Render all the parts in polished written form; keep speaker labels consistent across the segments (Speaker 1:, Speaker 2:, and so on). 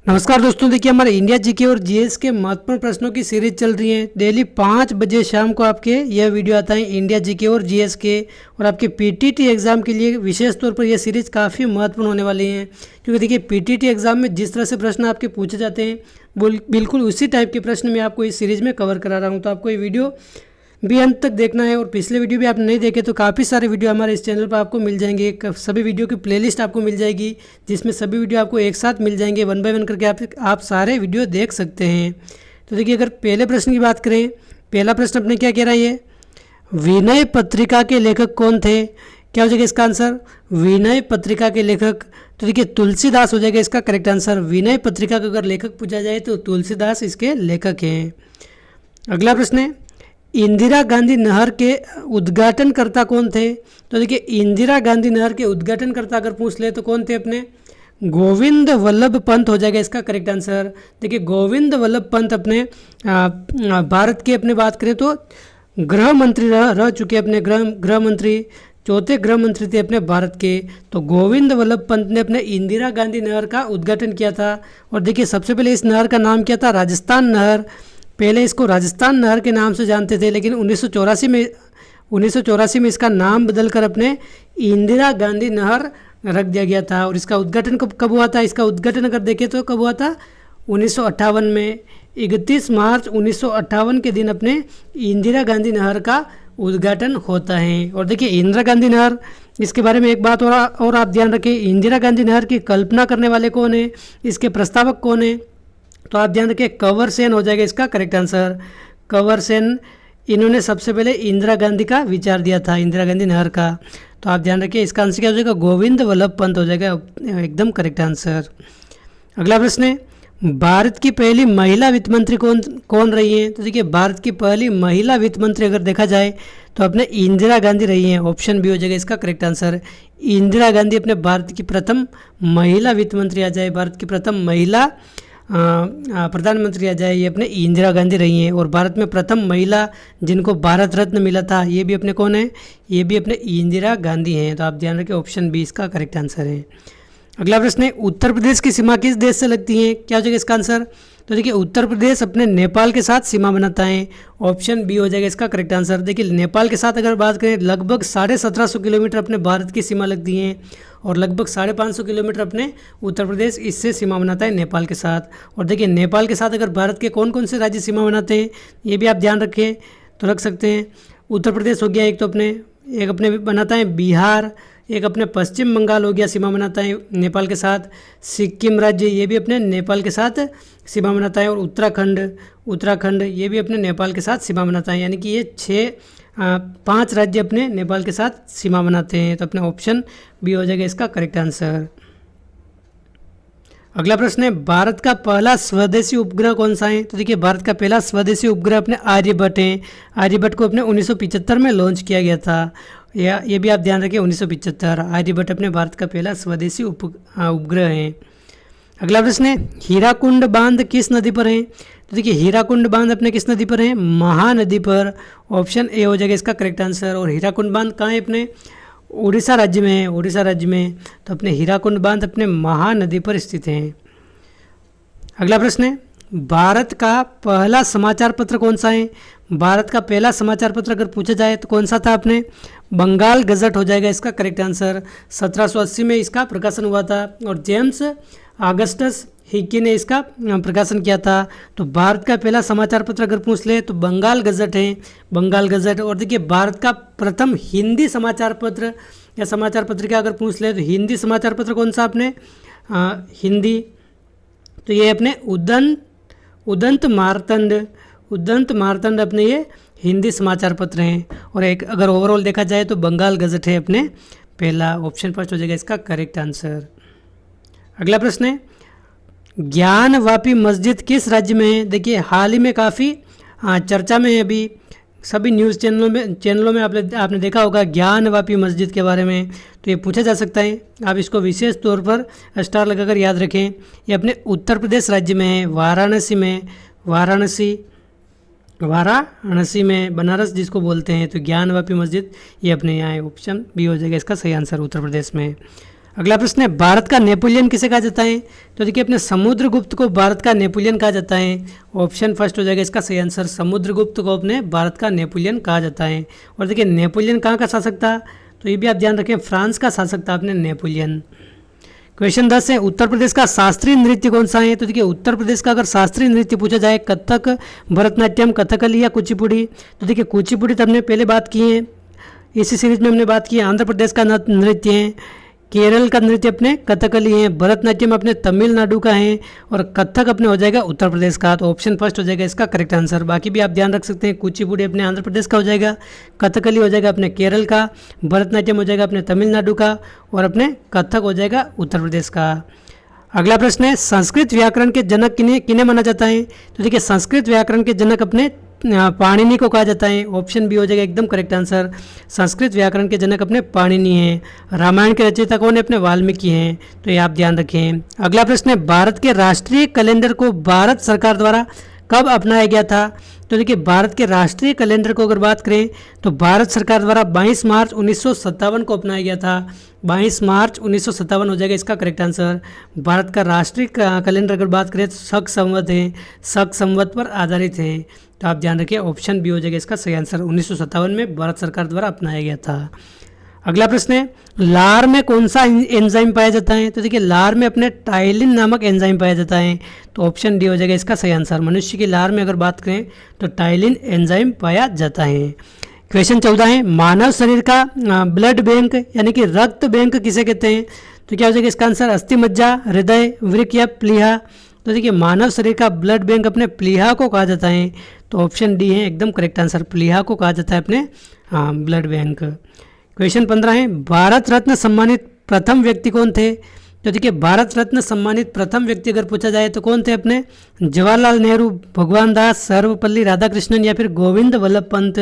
Speaker 1: नमस्कार दोस्तों, देखिए हमारे इंडिया जीके और जीएस के महत्वपूर्ण प्रश्नों की सीरीज चल रही है। डेली 5 बजे शाम को आपके यह वीडियो आता है इंडिया जीके और जीएस के, और आपके पीटीटी एग्जाम के लिए विशेष तौर पर यह सीरीज काफ़ी महत्वपूर्ण होने वाली है। क्योंकि देखिए पीटीटी एग्जाम में जिस तरह से प्रश्न आपके पूछे जाते हैं बिल्कुल उसी टाइप के प्रश्न मैं आपको इस सीरीज़ में कवर करा रहा हूँ। तो आपको ये वीडियो भी अंत तक देखना है, और पिछले वीडियो भी आप नहीं देखे तो काफ़ी सारे वीडियो हमारे इस चैनल पर आपको मिल जाएंगे। सभी वीडियो की प्लेलिस्ट आपको मिल जाएगी, जिसमें सभी वीडियो आपको एक साथ मिल जाएंगे। 1 बाय 1 करके आप सारे वीडियो देख सकते हैं। तो देखिए अगर पहले प्रश्न की बात करें, पहला प्रश्न अपने क्या कह रहा है, ये विनय पत्रिका के लेखक कौन थे? क्या हो जाएगा इसका आंसर? विनय पत्रिका के लेखक तो देखिए तुलसीदास हो जाएगा इसका करेक्ट आंसर। विनय पत्रिका का अगर लेखक पूछा जाए तो तुलसीदास इसके लेखक हैं। अगला प्रश्न है, इंदिरा गांधी नहर के उद्घाटनकर्ता कौन थे? तो देखिए इंदिरा गांधी नहर के उद्घाटनकर्ता अगर पूछ ले तो कौन थे अपने? गोविंद वल्लभ पंत हो जाएगा इसका करेक्ट आंसर। देखिए गोविंद वल्लभ पंत अपने भारत के अपने बात करें तो गृह मंत्री रह चुके, अपने गृह मंत्री, चौथे गृह मंत्री थे अपने भारत के। तो गोविंद वल्लभ पंत ने अपने इंदिरा गांधी नहर का उद्घाटन किया था। और देखिए सबसे पहले इस नहर का नाम क्या था? राजस्थान नहर। पहले इसको राजस्थान नहर के नाम से जानते थे, लेकिन 1984 में इसका नाम बदलकर अपने इंदिरा गांधी नहर रख दिया गया था। और इसका उद्घाटन कब हुआ था? इसका उद्घाटन अगर देखें तो कब हुआ था? 1958 में। 31 मार्च 1958 के दिन अपने इंदिरा गांधी नहर का उद्घाटन होता है। और देखिए इंदिरा गांधी नहर, इसके बारे में एक बात और आप ध्यान रखें, इंदिरा गांधी नहर की कल्पना करने वाले कौन है, इसके प्रस्तावक कौन है? तो आप ध्यान रखें, कंवर सेन हो जाएगा इसका करेक्ट आंसर। कंवर सेन, इन्होंने सबसे पहले इंदिरा गांधी का विचार दिया था, इंदिरा गांधी नहर का। तो आप ध्यान रखिए इसका आंसर क्या हो जाएगा? गोविंद वल्लभ पंत हो जाएगा एकदम करेक्ट आंसर। अगला प्रश्न है, भारत की पहली महिला वित्त मंत्री कौन रही है? तो देखिए भारत की पहली महिला वित्त मंत्री अगर देखा जाए तो अपने इंदिरा गांधी रही हैं। ऑप्शन बी हो जाएगा इसका करेक्ट आंसर। इंदिरा गांधी अपने भारत की प्रथम महिला वित्त मंत्री आ जाए, भारत की प्रथम महिला प्रधानमंत्री आ जाए, ये अपने इंदिरा गांधी रही हैं। और भारत में प्रथम महिला जिनको भारत रत्न मिला था, ये भी अपने कौन है? ये भी अपने इंदिरा गांधी हैं। तो आप ध्यान रखें ऑप्शन बी इसका करेक्ट आंसर है। अगला प्रश्न है, उत्तर प्रदेश की सीमा किस देश से लगती है? क्या हो जाएगा इसका आंसर? तो देखिए उत्तर प्रदेश अपने नेपाल के साथ सीमा बनाता है। ऑप्शन बी हो जाएगा इसका करेक्ट आंसर। देखिए नेपाल के साथ अगर बात करें, लगभग 1750 किलोमीटर अपने भारत की सीमा लगती है, और लगभग 550 किलोमीटर अपने उत्तर प्रदेश इससे सीमा बनाता है नेपाल के साथ। और देखिए नेपाल के साथ अगर भारत के कौन कौन से राज्य सीमा बनाते हैं, ये भी आप ध्यान रखें तो रख सकते हैं। उत्तर प्रदेश हो गया एक, तो एक अपने बनाता है बिहार, एक अपने पश्चिम बंगाल हो गया सीमा बनाता है नेपाल के साथ, सिक्किम राज्य ये भी अपने नेपाल के साथ सीमा बनाता है, और उत्तराखंड ये भी अपने नेपाल के साथ सीमा बनाता है। यानी कि ये 5 राज्य अपने नेपाल के साथ सीमा बनाते हैं। तो अपने ऑप्शन बी हो जाएगा इसका करेक्ट आंसर। अगला प्रश्न है, भारत का पहला स्वदेशी उपग्रह कौन सा है? तो देखिए भारत का पहला स्वदेशी उपग्रह अपने आर्यभट्ट है। आर्यभट्ट को अपने 1975 में लॉन्च किया गया था। ये भी आप ध्यान रखिए 1975। आर्यभट्ट अपने भारत का पहला स्वदेशी उपग्रह है। अगला प्रश्न है, हीराकुंड बांध किस नदी पर है? तो देखिए हीराकुंड बांध अपने किस नदी पर है? महानदी पर। ऑप्शन ए हो जाएगा इसका करेक्ट आंसर। और हीराकुंड बांध कहाँ है? अपने उड़ीसा राज्य में है, उड़ीसा राज्य में। तो अपने हीराकुंड बांध अपने महानदी पर स्थित हैं। अगला प्रश्न है, भारत का पहला समाचार पत्र कौन सा है? भारत का पहला समाचार पत्र अगर पूछा जाए तो कौन सा था? अपने बंगाल गजट हो जाएगा इसका करेक्ट आंसर। 1780 में इसका प्रकाशन हुआ था, और जेम्स ऑगस्टस हिकी ने इसका प्रकाशन किया था। तो भारत का पहला समाचार पत्र अगर पूछ ले तो बंगाल गजट है, बंगाल गजट। और देखिए भारत का प्रथम हिंदी समाचार पत्र या समाचार पत्रिका अगर पूछ ले तो हिंदी समाचार पत्र कौन सा? अपने हिंदी, तो ये अपने उदंत मार्तंड अपने ये हिंदी समाचार पत्र हैं। और एक अगर ओवरऑल देखा जाए तो बंगाल गजट है अपने पहला। ऑप्शन फर्स्ट हो जाएगा इसका करेक्ट आंसर। अगला प्रश्न है, ज्ञानवापी मस्जिद किस राज्य में है? देखिए हाल ही में काफ़ी चर्चा में है, अभी सभी न्यूज़ चैनलों में आपने देखा होगा ज्ञानवापी मस्जिद के बारे में। तो ये पूछा जा सकता है, आप इसको विशेष तौर पर स्टार लगाकर याद रखें। ये अपने उत्तर प्रदेश राज्य में है, वाराणसी में, बनारस जिसको बोलते हैं। तो ज्ञानवापी मस्जिद ये अपने यहाँ है। ऑप्शन बी हो जाएगा इसका सही आंसर, उत्तर प्रदेश में। अगला प्रश्न है भारत का नेपोलियन किसे कहा जाता है? तो देखिए अपने समुद्रगुप्त को भारत का नेपोलियन कहा जाता है। ऑप्शन फर्स्ट हो जाएगा इसका सही आंसर, समुद्रगुप्त को अपने भारत का नेपोलियन कहा जाता है। और देखिए नेपोलियन कहाँ का शासक था? तो ये भी आप ध्यान रखें, फ्रांस का शासक था अपने नेपोलियन। क्वेश्चन 10 है उत्तर प्रदेश का शास्त्रीय नृत्य कौन सा है? तो देखिए उत्तर प्रदेश का अगर शास्त्रीय नृत्य पूछा जाए, कथक, भरतनाट्यम, कथकली या कुचिपुड़ी, तो देखिए कुचिपुड़ी तो हमने पहले बात की है, इसी सीरीज में हमने बात की है। आंध्र प्रदेश का नृत्य है, केरल का नृत्य अपने कथकली है, भरतनाट्यम अपने तमिलनाडु का है और कथक अपने हो जाएगा उत्तर प्रदेश का। तो ऑप्शन फर्स्ट हो जाएगा इसका करेक्ट आंसर। बाकी भी आप ध्यान रख सकते हैं, कुचिपुड़ी अपने आंध्र प्रदेश का हो जाएगा, कथकली हो जाएगा अपने केरल का, भरतनाट्यम हो जाएगा अपने तमिलनाडु का और अपने कथक हो जाएगा उत्तर प्रदेश का। अगला प्रश्न है संस्कृत व्याकरण के जनक किन्हें माना जाता है? तो देखिए संस्कृत व्याकरण के जनक अपने पाणिनि को कहा जाता है। ऑप्शन बी हो जाएगा एकदम करेक्ट आंसर, संस्कृत व्याकरण के जनक अपने पाणिनि हैं। रामायण के रचयिता कौन है? अपने वाल्मीकि हैं, तो ये आप ध्यान रखें। अगला प्रश्न है भारत के राष्ट्रीय कैलेंडर को भारत सरकार द्वारा कब अपनाया गया था? तो देखिए भारत के राष्ट्रीय कैलेंडर को अगर बात करें तो भारत सरकार द्वारा 22 मार्च 1957 को अपनाया गया था। 22 मार्च 1957 हो जाएगा इसका करेक्ट आंसर। भारत का राष्ट्रीय कैलेंडर अगर बात करें तो शक संवत है, शक संवत पर आधारित है, तो आप ध्यान रखिए ऑप्शन बी हो जाएगा इसका सही आंसर। 1957 में भारत सरकार द्वारा अपनाया गया था। अगला प्रश्न है लार में कौन सा एंजाइम पाया जाता है? तो देखिए लार में अपने टाइलिन नामक एंजाइम पाया जाता है, तो ऑप्शन डी हो जाएगा इसका सही आंसर। मनुष्य की लार में अगर बात करें तो टाइलिन एंजाइम पाया जाता है। क्वेश्चन 14 है मानव शरीर का ब्लड बैंक यानी कि रक्त बैंक किसे कहते हैं? तो क्या हो जाएगा इसका आंसर? अस्थि मज्जा, हृदय, वृक्क या प्लीहा? तो देखिए मानव शरीर का ब्लड बैंक अपने प्लीहा को कहा जाता है, तो ऑप्शन डी है एकदम करेक्ट आंसर, प्लीहा को कहा जाता है अपने ब्लड बैंक। क्वेश्चन 15 है भारत रत्न सम्मानित प्रथम व्यक्ति कौन थे? तो देखिए भारत रत्न सम्मानित प्रथम व्यक्ति अगर पूछा जाए तो कौन थे? अपने जवाहरलाल नेहरू, भगवान दास, सर्वपल्ली राधाकृष्णन या फिर गोविंद वल्लभ पंत?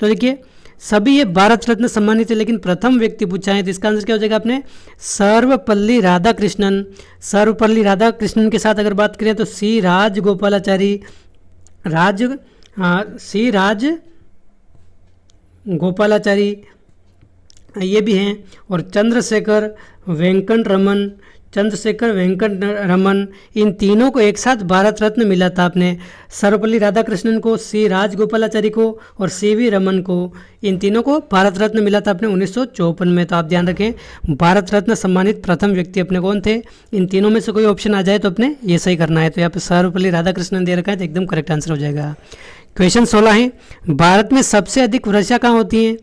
Speaker 1: तो देखिए सभी ये भारत रत्न सम्मानित है, लेकिन प्रथम व्यक्ति पूछा है तो इसका आंसर क्या हो जाएगा? अपने सर्वपल्ली राधाकृष्णन। सर्वपल्ली राधाकृष्णन के साथ अगर बात करें तो सी राजगोपालाचारी ये भी हैं, और चंद्रशेखर वेंकट रमन, इन तीनों को एक साथ भारत रत्न मिला था अपने। सर्वपल्ली राधाकृष्णन को, सी राजगोपालाचारी को और सी वी रमन को, इन तीनों को भारत रत्न मिला था अपने 1954 में। तो आप ध्यान रखें भारत रत्न सम्मानित प्रथम व्यक्ति अपने कौन थे? इन तीनों में से कोई ऑप्शन आ जाए तो अपने ये सही करना है। तो यहाँ पे सर्वपल्ली राधाकृष्णन दे रखा है तो एकदम करेक्ट आंसर हो जाएगा। क्वेश्चन 16 है भारत में सबसे अधिक वर्षा कहाँ होती है?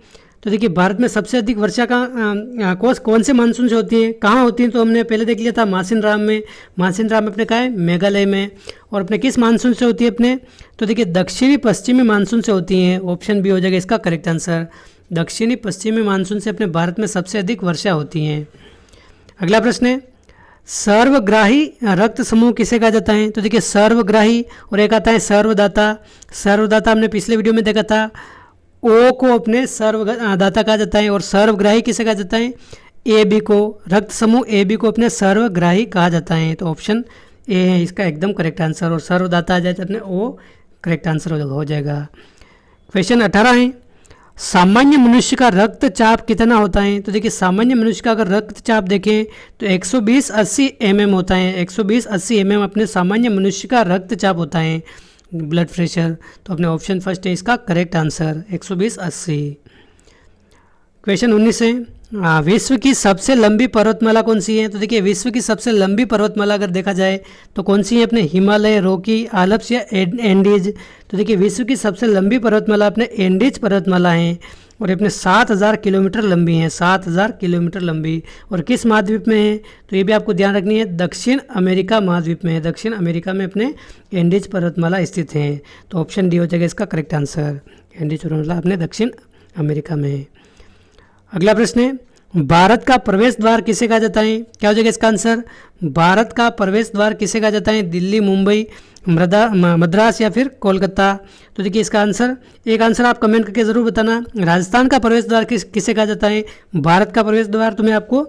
Speaker 1: तो देखिए भारत में सबसे अधिक वर्षा कौन से मानसून से होती है, कहाँ होती है? तो हमने पहले देख लिया था मासिन राम में अपने कहा है मेघालय में। और अपने किस मानसून से होती है अपने? तो देखिए दक्षिणी पश्चिमी मानसून से होती हैं, ऑप्शन बी हो जाएगा इसका करेक्ट आंसर। दक्षिणी पश्चिमी मानसून से अपने भारत में सबसे अधिक वर्षा होती है। अगला प्रश्न है सर्वग्राही रक्त समूह किसे कहा जाता है? तो देखिए सर्वग्राही और एक आता है सर्वदाता। सर्वदाता हमने पिछले वीडियो में देखा था, ओ को अपने सर्वदाता कहा जाता है। और सर्वग्राही किसे कहा जाता है? ए बी को, रक्त समूह ए बी को अपने सर्वग्राही कहा जाता है, तो ऑप्शन ए है इसका एकदम करेक्ट आंसर। और सर्वदाता आ जाए तो अपने ओ करेक्ट आंसर हो जाएगा। क्वेश्चन 18 है सामान्य मनुष्य का रक्तचाप कितना होता है? तो देखिए सामान्य मनुष्य का अगर रक्तचाप देखें तो 120/80 mm होता है। 120/80 mm अपने सामान्य मनुष्य का रक्तचाप होता है, ब्लड प्रेशर। तो अपने ऑप्शन फर्स्ट है इसका करेक्ट आंसर 120/80। क्वेश्चन 19 है विश्व की सबसे लंबी पर्वतमाला कौन सी है? तो देखिए विश्व की सबसे लंबी पर्वतमाला अगर देखा जाए तो कौन सी है? अपने हिमालय, रॉकी, आल्प्स या एंडीज? तो देखिए विश्व की सबसे लंबी पर्वतमाला अपने एंडीज पर्वतमाला है और अपने 7000 किलोमीटर लंबी है, 7000 किलोमीटर लंबी। और किस महाद्वीप में है? तो ये भी आपको ध्यान रखनी है, दक्षिण अमेरिका महाद्वीप में है। दक्षिण अमेरिका में अपने एंडीज पर्वतमाला स्थित है, तो ऑप्शन डी हो जाएगा इसका करेक्ट आंसर। एंडीज पर्वतमाला अपने दक्षिण अमेरिका में है। अगला प्रश्न है भारत का प्रवेश द्वार किसे कहा जाता है? क्या हो जाएगा इसका आंसर? भारत का प्रवेश द्वार किसे कहा जाता है? दिल्ली, मुंबई, मद्रास या फिर कोलकाता। तो देखिए इसका आंसर, एक आंसर आप कमेंट करके ज़रूर बताना। राजस्थान का प्रवेश द्वार किसे कहा जाता है? भारत का प्रवेश द्वार तो मैं आपको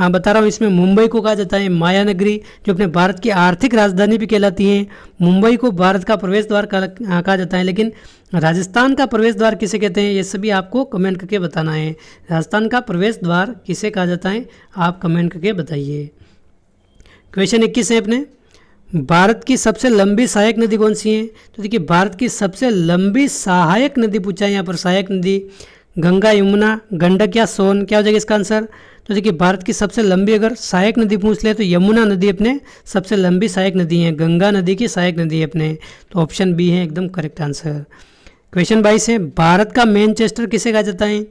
Speaker 1: बता रहा हूँ, इसमें मुंबई को कहा जाता है। माया नगरी जो अपने भारत की आर्थिक राजधानी भी कहलाती है, मुंबई को भारत का प्रवेश द्वार कहा जाता है। लेकिन राजस्थान का प्रवेश द्वार किसे कहते हैं, ये सभी आपको कमेंट करके बताना है। राजस्थान का प्रवेश द्वार किसे कहा जाता है, आप कमेंट करके बताइए। क्वेश्चन 21 है अपने, भारत की सबसे लंबी सहायक नदी कौन सी है? तो देखिए भारत की सबसे लंबी सहायक नदी पूछा है यहाँ पर। सहायक नदी गंगा, यमुना, गंडक या सोन, क्या हो जाएगा इसका आंसर? तो देखिए भारत की सबसे लंबी अगर सहायक नदी पूछ ले तो यमुना नदी अपने सबसे लंबी सहायक नदी है। गंगा नदी की सहायक नदी है अपने, तो ऑप्शन बी है एकदम करेक्ट आंसर। क्वेश्चन 22 है, भारत का मैनचेस्टर किसे कहा जाता है?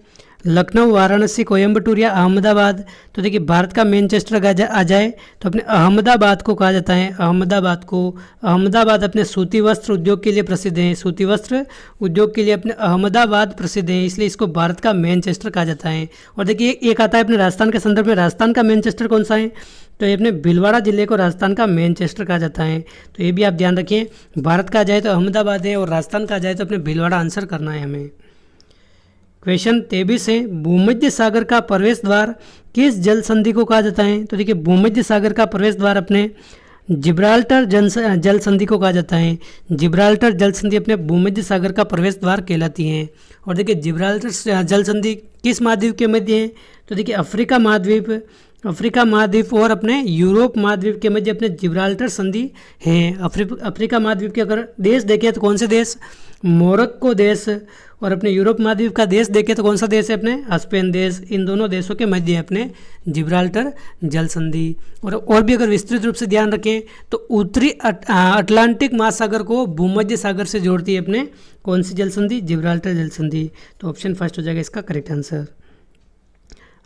Speaker 1: लखनऊ, वाराणसी, कोयम्बटूर या अहमदाबाद। तो देखिए भारत का मैनचेस्टर आ जाए तो अपने अहमदाबाद को कहा जाता है। अहमदाबाद को, अहमदाबाद अपने सूती वस्त्र उद्योग के लिए प्रसिद्ध है। सूती वस्त्र उद्योग के लिए अपने अहमदाबाद प्रसिद्ध है, इसलिए इसको भारत का मैनचेस्टर कहा जाता है। और देखिए एक आता है अपने राजस्थान के संदर्भ में, राजस्थान का मैनचेस्टर कौन सा है? तो ये अपने भीलवाड़ा जिले को राजस्थान का मैनचेस्टर कहा जाता है। तो ये भी आप ध्यान रखिए, भारत का आ जाए तो अहमदाबाद है और राजस्थान का आ जाए तो अपने भीलवाड़ा आंसर करना है हमें। क्वेश्चन 23 है, भूमध्य सागर का प्रवेश द्वार किस जल संधि को कहा जाता है? तो देखिए भूमध्य सागर का प्रवेश द्वार अपने जिब्राल्टर जल संधि को कहा जाता है। जिब्राल्टर जल संधि अपने भूमध्य सागर का प्रवेश द्वार कहलाती है। और देखिए जिब्राल्टर जल संधि किस महाद्वीप के मध्य है? तो देखिए अफ्रीका महाद्वीप और अपने यूरोप महाद्वीप के मध्य अपने जिब्राल्टर संधि है। अफ्रीका महाद्वीप के अगर देश देखें तो कौन से देश? मोरक्को देश। और अपने यूरोप महाद्वीप का देश देखें तो कौन सा देश है? अपने स्पेन देश। इन दोनों देशों के मध्य अपने जिब्राल्टर जल संधि। और भी अगर विस्तृत रूप से ध्यान रखें तो उत्तरी अटलांटिक महासागर को भूमध्य सागर से जोड़ती है अपने कौन सी जल संधि? जिब्राल्टर जल संधि। तो ऑप्शन फर्स्ट हो जाएगा इसका करेक्ट आंसर।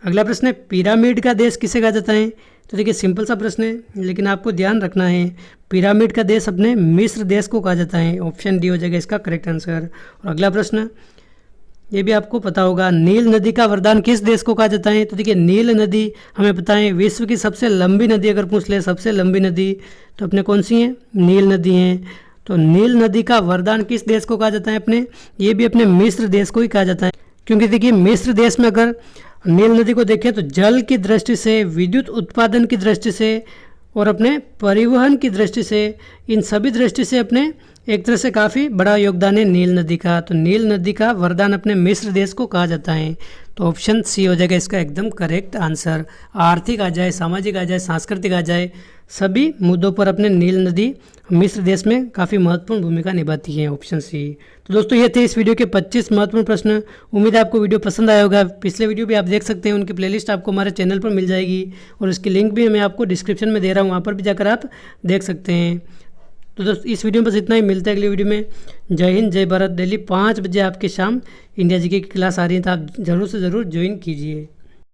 Speaker 1: अगला प्रश्न है, पिरामिड का देश किसे कहा जाता है? तो देखिए सिंपल सा प्रश्न है, लेकिन आपको ध्यान रखना है, पिरामिड का देश अपने मिस्र देश को कहा जाता है। ऑप्शन डी हो जाएगा इसका करेक्ट आंसर। और अगला प्रश्न, ये भी आपको पता होगा, नील नदी का वरदान किस देश को कहा जाता है? तो देखिए नील नदी हमें पता है विश्व की सबसे लंबी नदी अगर पूछ ले, सबसे लंबी नदी तो अपने कौन सी है? नील नदी है। तो नील नदी का वरदान किस देश को कहा जाता है? अपने ये भी अपने मिस्र देश को ही कहा जाता है, क्योंकि देखिए मिस्र देश में अगर नील नदी को देखें तो जल की दृष्टि से, विद्युत उत्पादन की दृष्टि से और अपने परिवहन की दृष्टि से, इन सभी दृष्टि से अपने एक तरह से काफ़ी बड़ा योगदान है नील नदी का। तो नील नदी का वरदान अपने मिस्र देश को कहा जाता है। तो ऑप्शन सी हो जाएगा इसका एकदम करेक्ट आंसर। आर्थिक आ जाए, सामाजिक आ जाए, सांस्कृतिक आ जाए, सभी मुद्दों पर अपने नील नदी मिस्र देश में काफ़ी महत्वपूर्ण भूमिका निभाती है। Option C. तो दोस्तों ये थे इस वीडियो के 25 महत्वपूर्ण प्रश्न। उम्मीद है आपको वीडियो पसंद आया होगा। पिछले वीडियो भी आप देख सकते हैं, उनकी प्लेलिस्ट आपको हमारे चैनल पर मिल जाएगी और उसकी लिंक भी मैं आपको डिस्क्रिप्शन में दे रहा हूँ, वहाँ पर भी जाकर आप देख सकते हैं। तो दोस्तों इस वीडियो में बस इतना ही, मिलता है अगली वीडियो में। जय हिंद, जय भारत। डेली 5 बजे आपके शाम इंडिया जीके की क्लास आ रही है, तो आप ज़रूर से ज़रूर ज्वाइन कीजिए।